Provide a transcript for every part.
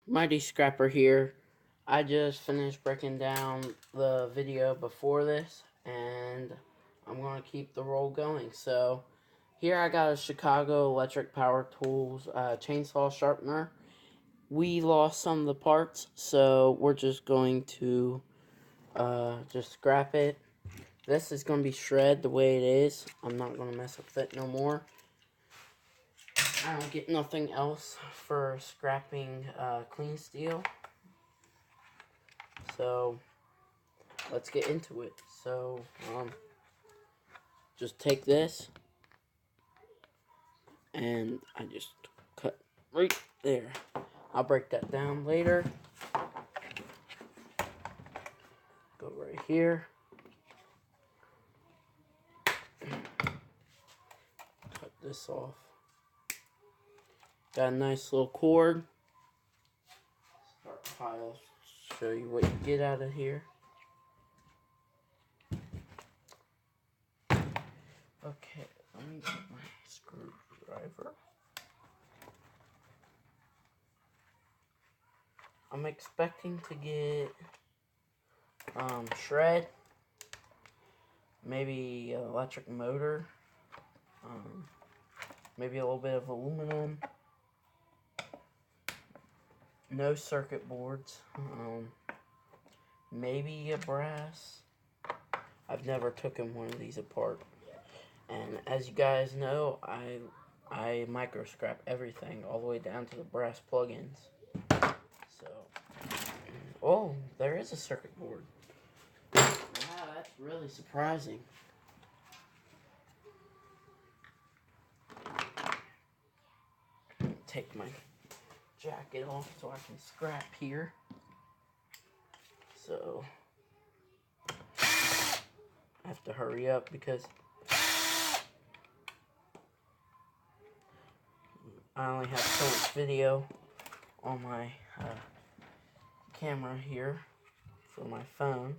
Mighty Scrapper here. I just finished breaking down the video before this, and I'm going to keep the roll going. So, here I got a Chicago Electric Power Tools chainsaw sharpener. We lost some of the parts, so we're just going to just scrap it. This is going to be shred the way it is. I'm not going to mess with it no more. I don't get nothing else for scrapping clean steel. So, let's get into it. So, just take this, and I just cut right there. I'll break that down later. Go right here. Cut this off. Got a nice little cord. I'll show you what you get out of here. Okay, let me get my screwdriver. I'm expecting to get shred, maybe an electric motor, maybe a little bit of aluminum, no circuit boards, maybe a brass. I've never taken one of these apart, and as you guys know, I micro scrap everything all the way down to the brass plugins. So, oh, there is a circuit board. Wow, that's really surprising. Take my jacket off so I can scrap here. So, I have to hurry up because I only have so much video on my camera here for my phone.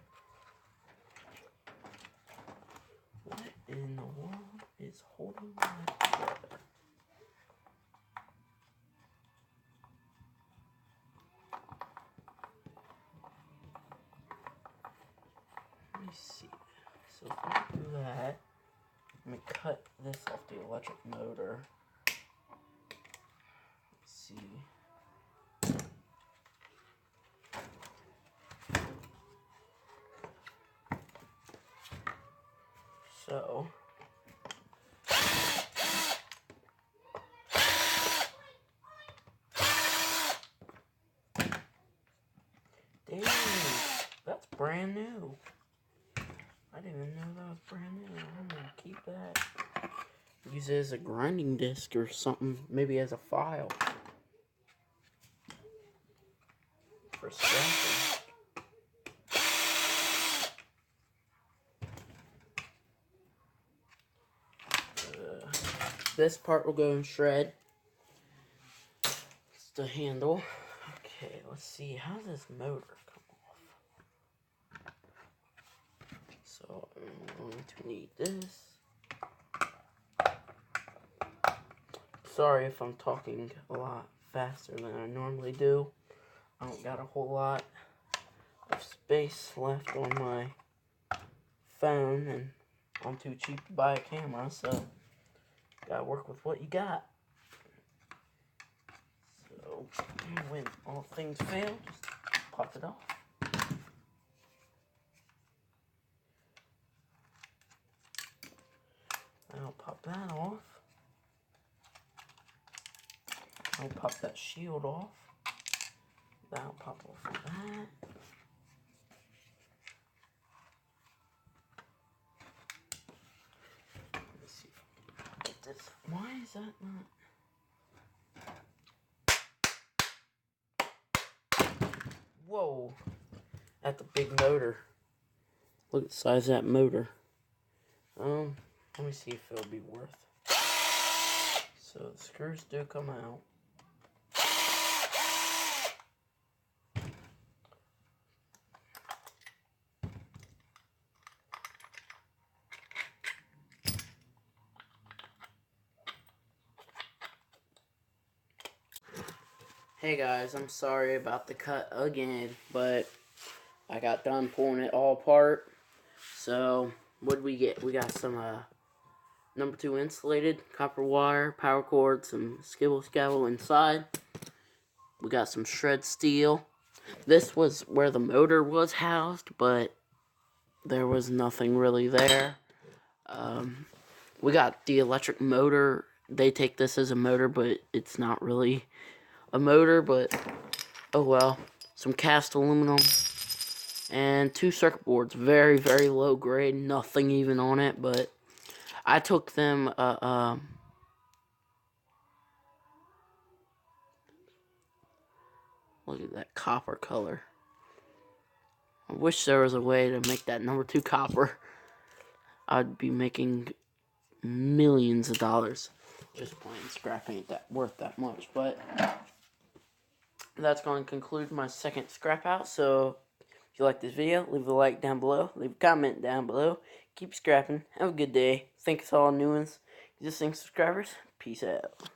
What in the world is holding that together? Let me see. So if I do that, let me cut this off the electric motor. Let's see. So, dang, that's brand new. I didn't even know that was brand new. I'm gonna keep that. Use it as a grinding disc or something, maybe as a file for scrapping. This part will go in shred. It's the handle. Okay, let's see. How does this motor come off? So I'm going to need this. Sorry if I'm talking a lot faster than I normally do. I don't got a whole lot of space left on my phone, and I'm too cheap to buy a camera, so gotta work with what you got. So when all things fail, just pop it off. I'll pop that off. I'll pop that shield off. That'll pop off of that. Let's see if I can get this. Why is that not? Whoa. That's a big motor. Look at the size of that motor. Let me see if it'll be worth. So the screws do come out. Hey guys, I'm sorry about the cut again, but I got done pulling it all apart. So, what did we get? We got some number 2 insulated copper wire, power cord, some skibble scabble inside. We got some shred steel. This was where the motor was housed, but there was nothing really there. We got the electric motor. They take this as a motor, but it's not really a motor, but oh well. Some cast aluminum and 2 circuit boards. Very, very low grade. Nothing even on it, but I took them look at that copper color. I wish there was a way to make that number 2 copper. I'd be making millions of dollars. Just plain scrap ain't that worth that much, but that's going to conclude my second scrap out. So if you like this video, leave a like down below, leave a comment down below. Keep scrapping. Have a good day. Thanks to all new ones, existing subscribers. Peace out.